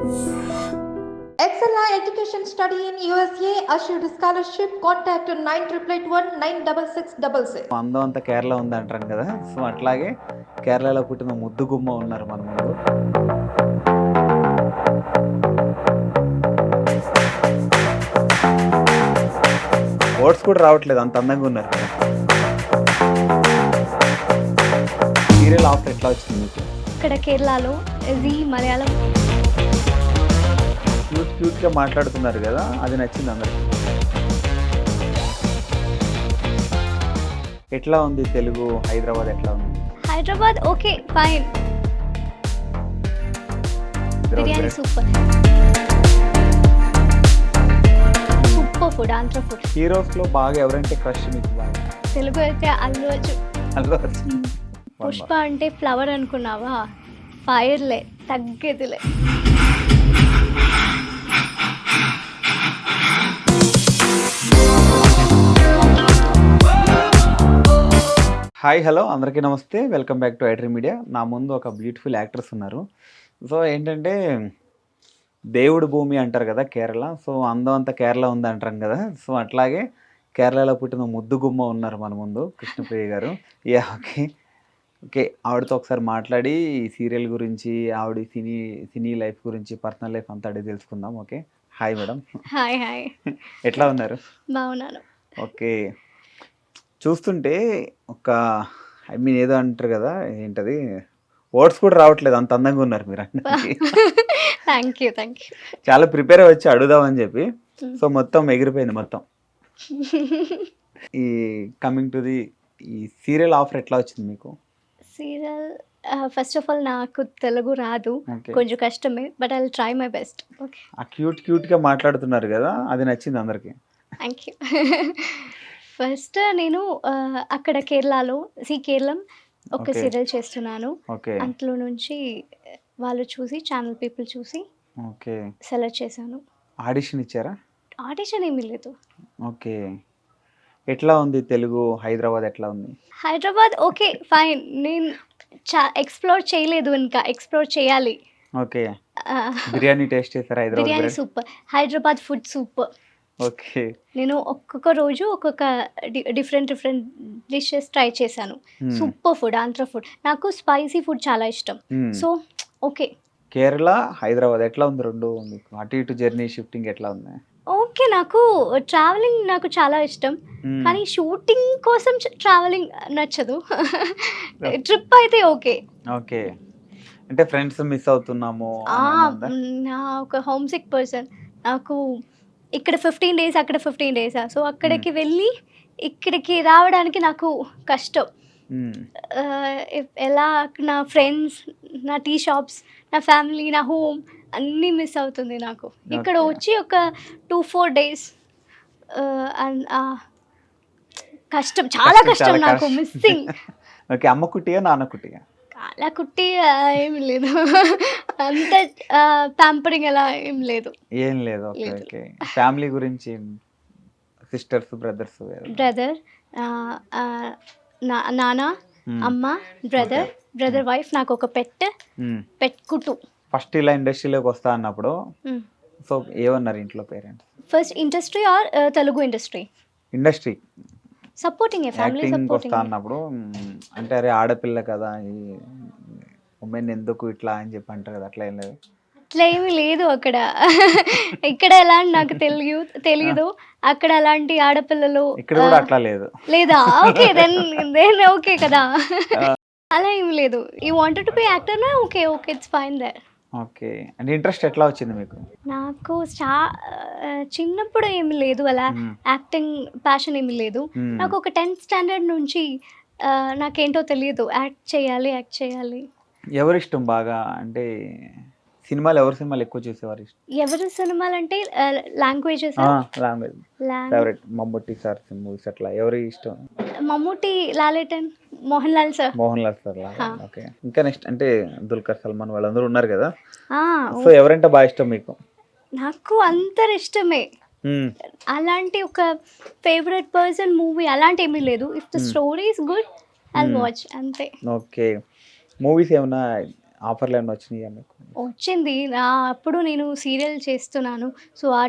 Excella Education Study in USA assured scholarship. Contact 9881 అందం అంతా కేరళ ఉంది అంటారు కదా, సో అట్లాగే కేరళలో పుట్టిన ముద్దు గుమ్మ ఉన్నారు మన ముందు. వర్డ్స్ కూడా రావట్లేదు, అంత అందంగా ఉన్నారు. సీరియల్ ఆఫర్ ఎట్లా వచ్చింది మీకు? ఇక్కడ కేరళలో జీ మలయాళం క్యూట్గా మాట్లాడుతున్నారు కదా, అది నచ్చింది అందరికి. ఎట్లా ఉంది తెలుగు? హైదరాబాద్ ఎట్లా ఉంది? Hyderabad okay fine. Biryani super, super food, Andhra food. Heroes లో బాగా ఎవరంటే క్రష్ మీకు? బాగా తెలుగు అయితే అల్లు అర్జున్. అల్లు అర్జున్. పుష్ప అంటే ఫ్లవర్ అనుకున్నావా, ఫైర్లే, తగ్గేదిలే. హాయ్ హలో అందరికీ నమస్తే, welcome back to iDream media. నా ముందు ఒక బ్యూటిఫుల్ యాక్ట్రెస్ ఉన్నారు. సో ఏంటంటే దేవుడు భూమి అంటారు కదా కేరళ, సో అందం అంతా కేరళ ఉంది అంటారు కదా, సో అట్లాగే కేరళలో పుట్టిన ముద్దు గుమ్మ ఉన్నారు మన ముందు, కృష్ణప్రియ గారు. యా ఓకే ఓకే, ఆవిడతో ఒకసారి మాట్లాడి ఈ సీరియల్ గురించి, ఆవిడ సినీ లైఫ్ గురించి, పర్సనల్ లైఫ్ అంతా అడిగి తెలుసుకుందాం. Okay, hi madam. Hi hi, ఎట్లా ఉన్నారు? బాగున్నాను. ఓకే, చూస్తుంటే ఒక ఏదో అంటారు కదా, ఏంటది, వర్డ్స్ కూడా రావట్లేదు, అంత అందంగా ఉన్నారు మీరు. Thank you thank you. చాలా ప్రిపేర్ వచ్చి అడుగుదామని చెప్పి, సో మొత్తం ఎగిరిపోయింది మొత్తం. ఈ కమింగ్ టు ది ఈ సీరియల్ ఆఫర్ ఎట్లా వచ్చింది మీకు? సీరియల్ ఫస్ట్ ఆఫ్ ఆల్ నాకు తెలుగు రాదు, Okay. కొంచెం కష్టమే, but I will try my best. Okay, ఆ క్యూట్గా మాట్లాడుతున్నారు కదా, అది నచ్చింది అందరికి. Thank you. ఫస్ట్ నేను అక్కడ కేరళలో కేరళం ఒక Okay. సీరియల్ చేస్తున్నాను. ఓకే అందులో నుంచి వాళ్ళు చూసి, ఛానల్ పీపుల్ చూసి ఓకే, సెలెక్ట్ చేశాను. ఆడిషన్ ఇచ్చారా? ఆడిషన్ ఏమీ లేదు. ఓకే, ఎట్లా ఉంది తెలుగు? హైదరాబాద్ ఎట్లా ఉంది? Hyderabad okay fine. నేను ఎక్స్ప్లోర్ చేయలేదు, ఇంకా ఎక్స్ప్లోర్ చేయాలి. ఓకే, బిర్యానీ టేస్ట్ చేశారా? Hyderabad biryani biryani. Super, Hyderabad food super. Okay, నేను ఒక్కొక్క రోజు ఒక్కొక్క డిఫరెంట్ డిషెస్ ట్రై చేశాను. Super food, Andhra food. నాకు స్పైసీ ఫుడ్ చాలా ఇష్టం. సో ఓకే, కేరళ హైదరాబాద్ ఎట్లా ఉంది రెండు మీకు? అటు ఇటు జర్నీ షిఫ్టింగ్ ఎట్లా ఉంది? ఓకే. నాకు ట్రావెలింగ్ నాకు చాలా ఇష్టం, కానీ షూటింగ్ కోసం ట్రావెలింగ్ నచ్చదు. ట్రిప్ అయితే ఓకే. ఓకే, అంటే ఫ్రెండ్స్ మిస్ అవుతున్నాము నా ఒక హోమ్ సిక్ పర్సన్. నాకు ఇక్కడ 15 days, అక్కడ 15 days. సో అక్కడికి వెళ్ళి ఇక్కడికి రావడానికి నాకు కష్టం. ఎలా నా ఫ్రెండ్స్, నా టీ షాప్స్, నా ఫ్యామిలీ, నా హోమ్ అన్నీ మిస్ అవుతుంది నాకు. ఇక్కడ వచ్చి ఒక 2-4 days కష్టం, చాలా కష్టం నాకు. మిస్సింగ్. ఓకే, అమ్మ కుట్టిగా నాన్న కుట్టిగా? చాలా కుట్టి ఏమి లేదు, అంత ప్యాంపరింగ్ అలా ఏం లేదు. ఏం లేదు. ఓకే ఓకే, ఫ్యామిలీ గురించి సిస్టర్స్ బ్రదర్స్? బ్రదర్, నాన్న, అమ్మ, బ్రదర్ వైఫ్, నాకు ఒక పెట్ కుట్టు. ఫస్ట్ ఇలా ఇండస్ట్రీలోకి వస్తా అన్నప్పుడు సో ఏమన్నారు ఇంట్లో parents? First industry or Telugu industry? Industry supporting, family acting supporting. వస్తా అన్నప్పుడు అంటే అరే ఆడపిల్ల కదా, ఈ ఉమెన్ ఎందుకు ఇట్లా అని చెప్పి అంటారు కదా, అట్లా ఏం లేదు? అట్లా ఏమీ లేదు అక్కడ. ఇక్కడ ఎలా అని నాకు తెలీదు. అక్కడ అలాంటి ఆడపిల్లలు ఇక్కడ కూడా అట్లా లేదు లేదా? ఓకే, దెన్ ఓకే కదా. అలా ఏం లేదు. You wanted to be actor నా? Okay okay, it's fine there. Okay, అంటే ఇంట్రెస్ట్ ఎట్లా వచ్చింది మీకు? నాకు చిన్నప్పుడు ఏమి లేదు, అలా యాక్టింగ్ ప్యాషన్ ఏమి లేదు. నాకు ఒక 10th standard నుంచి నాకేంటో తెలియదు, యాక్ట్ చేయాలి. ఎవరు ఇష్టం బాగా? అంటే సినిమాలు ఎవరి సినిమాలు ఎక్కువ చూసేవారు? ఇష్టం ఎవరి సినిమాలు అంటే languages. Language favourite? Mammootty sir movies అట్లా ఎవరి ఇష్టం? మమ్ముట్టి, లాలేటన్, మోహన్ లాల్ సార్. ఓకే, ఇంకా నెక్స్ట్ అంటే దుల్కర్ సల్మాన్ వాళ్ళందరూ ఉన్నారు కదా, సో ఎవరంటే బాగా ఇష్టం మీకు? నాకు అందరు ఇష్టమే. అలాంటి ఒక ఫేవరెట్ పర్సన్, మూవీ అలాంటి ఏమీ లేదు. If the story is good I will watch, అంతే. ఓకే, మూవీస్ ఏమన్నా ఆఫర్లు ఏమైనా వచ్చినాయా మీకు? వచ్చింది. అప్పుడు నేను సీరియల్ చేస్తున్నాను. So,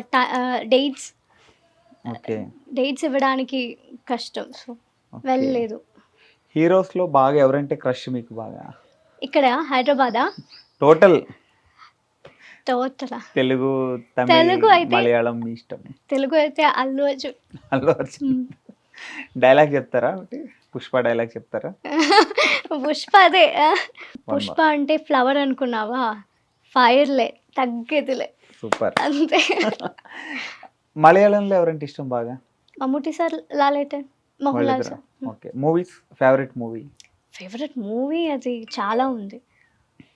dates okay. డేట్స్ ఇవ్వడానికి కష్టం. So, okay. వెళ్ళలేదు. హీరోస్‌లో బాగా ఎవరంటే క్రష్ మీకు బాగా? ఇక్కడ హైదరాబాదా? టోటల్ టోటలా? తెలుగు, తమిళ్, తెలుగు అయితే మలయాళం మీ ఇష్టం. తెలుగు అయితే అల్లు అర్జున్. అల్లు అర్జున్. హ్మ్. డైలాగ్ చెప్తారా ఒకటి? పుష్ప డైలాగ్ చెప్తారా? పుష్ప అదే. పుష్ప అంటే ఫ్లవర్ అనుకున్నావా? ఫైర్‌లే తగ్గేదిలే. సూపర్. అంతే. మలయాళంలో ఎవరంటే ఇష్టం బాగా? మమ్ముట్టి సార్, లాలేటన్, మోహన్ లాల్ వాళ్ళిద్దరా? Sir. Okay. Movies, favourite movie? Favourite movie అది చాలా ఉంది.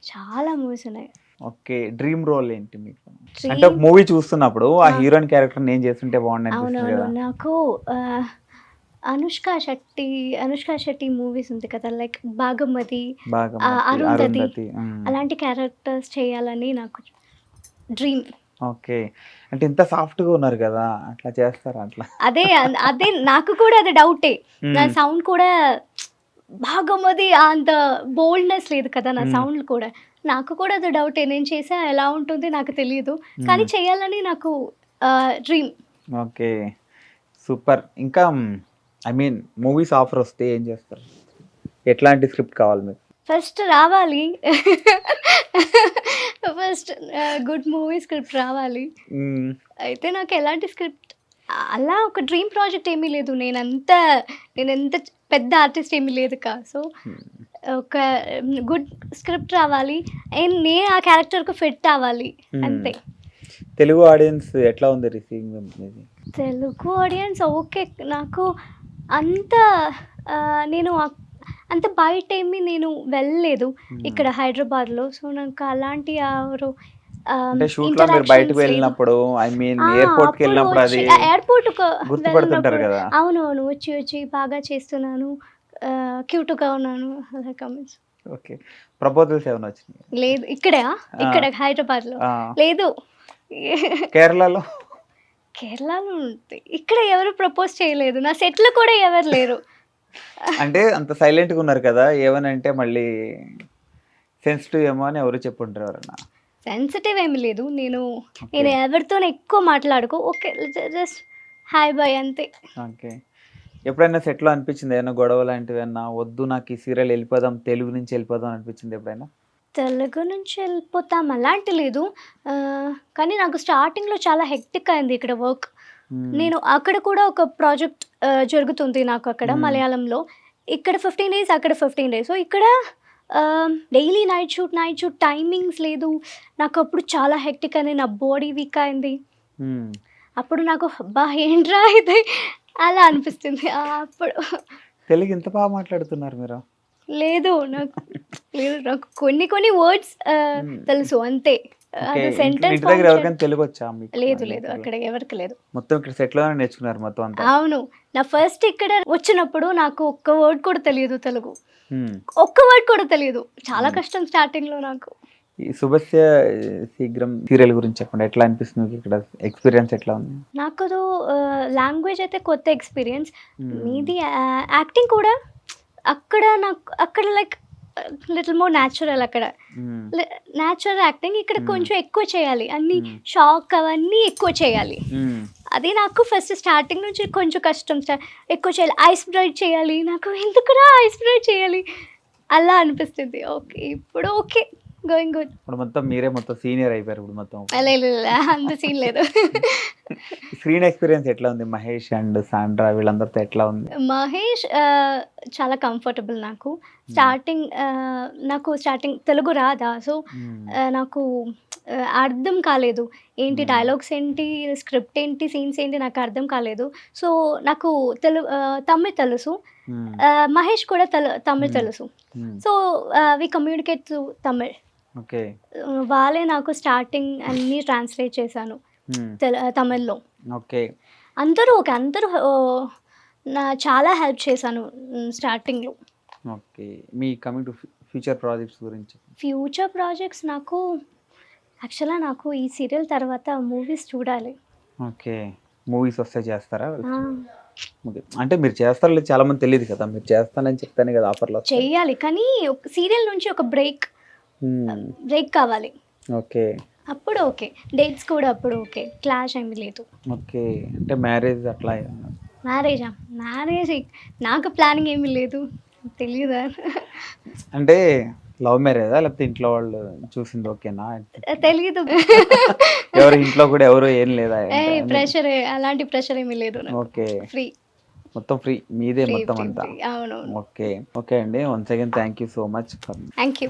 చాలా మూవీస్ ఉన్నాయి. ఓకే. డ్రీమ్ రోల్ ఏంటి మీకు? అంటే డ్రీమ్ ఒక మూవీ చూస్తున్నప్పుడు ఆ ఆ! హీరోయిన్ క్యారెక్టర్ నేను చేస్తుంటే బాగుండు అనిపిస్తుంది అవునవును. కదా? నాకు అనుష్క శెట్టి మూవీస్ ఉంది కదా! లైక్ 'భాగమతి', భాగమతి, అరుంధతి అరుంధతి. అలాంటి క్యారెక్టర్స్ చేయాలని నాకు డ్రీమ్. ఓకే. అంటే ఇంత సాఫ్ట్‌గా ఉన్నారు కదా! అట్లా చేస్తారా అట్లా? అదే నాకు కూడా అది డౌటే. నా హ్మ్. సౌండ్ కూడా 'భాగమతి' అంత బోల్డ్‌నెస్ లేదు కదా! నా హ్మ్. సౌండ్ కూడా. నాకు కూడా అది డౌటే. నేను చేసా ఎలా ఉంటుంది నాకు తెలీదు. కానీ హ్మ్. చేయాలని నాకు డ్రీమ్. ఓకే. సూపర్. ఇంకా ఐ మీన్ మూవీస్ ఆఫర్ వస్తే ఏం చేస్తారు? ఎట్లాంటి స్క్రిప్ట్ కావాలి మీకు? ఫస్ట్ రావాలి. ఫస్ట్ గుడ్ మూవీ స్క్రిప్ట్ రావాలి. హ్మ్. అయితే నాకు ఎలాంటి స్క్రిప్ట్ అలా ఒక డ్రీమ్ ప్రాజెక్ట్ ఏమీ లేదు. నేనెంత పెద్ద ఆర్టిస్ట్ ఏమీ లేదు సో, హ్మ్. ఒక గుడ్ స్క్రిప్ట్ రావాలి. అండ్ నేను ఆ క్యారెక్టర్‌కి ఫిట్ అవ్వాలి. హ్మ్. అంతే. తెలుగు ఆడియన్స్ ఎట్లా ఉంది రిసీవింగ్ మీది? Telugu audience okay. నాకు అంత నేను అంత బయటేమి నేను వెళ్ళలేదు. హ్మ్. ఇక్కడ హైదరాబాద్‌లో. సో, నాకు అలాంటి ఎవరు అంటే షూట్‌లో మీరు బయటకు ఇంటరాక్షన్స్ లేదు. వెళ్ళినప్పుడు ఐ మీన్ ఆ! ఎయిర్‌పోర్ట్‌కి అప్పుడు వెళ్ళినప్పుడు వచ్చి అది ఎయిర్‌పోర్ట్‌కి గుర్తుపడుతుంటారు వెళ్ళినప్పుడు కదా! అవునవును. వచ్చి బాగా చేస్తున్నాను. క్యూట్‌గా ఉన్నాను. అలా కామెంట్స్. ఓకే. ప్రపోజల్స్ ఏమైనా వచ్చినాయా? లేదు. ఇక్కడా? ఆ! ఇక్కడ హైదరాబాద్‌లో ఆ! లేదు. కేరళలో? కేరళలో ఉంది. ఇక్కడ ఎవరు ప్రపోజ్ చేయలేదు. నా సెట్‌లో కూడా ఎవరు లేరు. అంటే అంత సైలెంట్‌గా ఉన్నారు కదా! ఏమనంటే మళ్ళీ సెన్సిటివ్ ఏమో అని ఎవరో చెప్పుంటారు ఎవరన్నా. సెన్సిటివ్ ఏమి లేదు. నేను ఓకే. ఎవరితోని ఎక్కువ మాట్లాడకు. ఓకే. జస్ట్ హాయ్, బాయ్ అంతే. ఓకే. ఎప్పుడైనా సెట్‌లో అనిపించిందా ఏమన్నా గొడవ లాంటివేమన్నా? వద్దు నాకు ఈ సీరియల్ ఎళ్ళిపోదాం, తెలుగు నుంచి ఎళ్ళిపోదాం అనిపించిందా ఎప్పుడైనా? తెలుగు నుంచి వెళ్ళిపోతాం అలాంటి లేదు. కానీ నాకు స్టార్టింగ్‌లో చాలా హెక్టిక్ అయింది ఇక్కడ వర్క్. హ్మ్. నేను అక్కడ కూడా ఒక ప్రాజెక్ట్ జరుగుతుంది నాకు అక్కడ హ్మ్. మలయాళంలో. ఇక్కడ 15 డేస్, అక్కడ 15 డేస్. సో, ఇక్కడ డైలీ నైట్ షూట్ టైమింగ్స్ లేదు. నాకప్పుడు చాలా హెక్టిక్ అయింది. నా బాడీ వీక్ అయింది. హ్మ్. అప్పుడు నాకు అబ్బా! ఏంట్రా ఇది అలా అనిపిస్తుంది. అప్పుడు తెలుగు ఇంత బాగా మాట్లాడుతున్నారు మీరు. లేదు. నాకు కొన్ని వర్డ్స్ హ్మ్. తెలుసు అంతే. ఓకే. అది ఇంటి సెంటెన్స్ దగ్గర ఫార్మ్ ఎవరికైనా తెలుగొచ్చా మీకు? లేదు. మరి నేటివ్‌లో? అక్కడ ఎవరికి లేదు. మొత్తం ఇక్కడ సెట్‌లోనే నేర్చుకున్నారు మొత్తం అంతా. అవును. నా ఫస్ట్ ఇక్కడ వచ్చినప్పుడు నాకు ఒక్క వర్డ్ కూడా తెలియదు తెలుగు. హ్మ్. ఒక్క వర్డ్ కూడా తెలియదు. చాలా హ్మ్. కష్టం స్టార్టింగ్‌లో నాకు. ఈ 'శుభస్య శీఘ్రం' సీరియల్ గురించి చెప్పండి. ఎట్లా అనిపిస్తుంది మీకిక్కడ? ఎక్స్‌పీరియన్స్ ఎట్లా ఉంది? నాకదు లాంగ్వేజ్ అయితే కొత్త ఎక్స్‌పీరియన్స్. హ్మ్. మీది యాక్టింగ్ కూడా అక్కడ లైక్ లిటిల్ మోర్ న్యాచురల్ అక్కడ. హ్మ్. న్యాచురల్ యాక్టింగ్ ఇక్కడ హ్మ్. కొంచెం ఎక్కువ చేయాలి. అన్నీ హ్మ్. షాక్ అవన్నీ ఎక్కువ చేయాలి. హ్మ్. అది నాకు ఫస్ట్ స్టార్టింగ్ నుంచి కొంచెం కష్టం. ఎక్కువ చేయాలి. ఐస్ బ్రైట్ చేయాలి. నాకు ఎందుకురా ఐస్ బ్రైట్ చేయాలి? అలా అనిపిస్తుంది. ఓకే. ఇప్పుడు ఓకే. Going good. ఇప్పుడు మొత్తం మీరే మొత్తం సీనియర్ అయిపోయారు ఇప్పుడు మొత్తం. లేదు. అంత సీన్ లేదు. స్క్రీన్ ఎక్స్‌పీరియన్స్ ఎట్లా ఉంది? మహేష్ అండ్ సాండ్రా వీళ్ళందరితో ఎట్లా ఉంది? మహేష్ చాలా కంఫర్టబుల్ నాకు. హ్మ్. నాకు స్టార్టింగ్ తెలుగు రాదా? సో, హ్మ్. నాకు అర్థం కాలేదు. ఏంటి హ్మ్. డైలాగ్స్ ఏంటి? స్క్రిప్ట్ ఏంటి? సీన్స్ ఏంటి? నాకు అర్థం కాలేదు. సో, నాకు తమిళ్ తెలుసు. హ్మ్. మహేష్ కూడా తమిళ్ హ్మ్. తెలుసు. హ్మ్. సో, వి కమ్యూనికేట్ త్రూ తమిళ్. ఓకే. వాళ్ళే నాకు స్టార్టింగ్ అన్నీ ట్రాన్స్‌లేట్ చేశాను హ్మ్. తమిళ్‌లో. ఓకే. అందరూ ఓకే. అందరూ చాలా హెల్ప్ చేశాను స్టార్టింగ్‌లో. Okay. Me coming to future projects గురించి. ఫ్యూచర్ ప్రాజెక్ట్స్ నాకు ఈ సీరియల్ తర్వాత మూవీస్ చూడాలి. ఓకే. మూవీస్ వస్తే చేస్తారా? ఆ! ఓకే. అంటే మీరు చేస్తారో లేదో చాలా మందికి తెలీదు కదా! మీరు చేస్తానని చెప్తేనే కదా ఆఫర్‌లొస్తాయి. చెయ్యాలి. కానీ ఒక సీరియల్ నుంచి ఒక బ్రేక్ బ్రేక్ కావాలి, ఓకే అప్పుడు ఓకే. డేట్స్ కూడా అప్పుడు ఓకే, క్లాష్ ఏమీ లేదు. ఓకే. అంటే మ్యారేజ్ అట్లా ఏమన్నా? మ్యారేజా? మ్యారేజ్ నాకు ప్లానింగ్ ఏమీ లేదు, తెలీదా? అంటే లవ్ మ్యారేజా లేకపోతే ఇంట్లో వాళ్ళు చూసింది ఓకేనా? తెలీదు. ఎవరు ఇంట్లో కూడా ఎవరు ఏం లేదా? ప్రెషర్, అలాంటి ప్రెషర్ ఏమీ లేదు నాకు. ఓకే. ఫ్రీ మొత్తం ఫ్రీ మీదే ఫ్రీ మొత్తం ఫ్రీ అంతా. ఫ్రీ. అవునవును. ఓకే. ఓకే అండి. Once again thank you so much for thank you.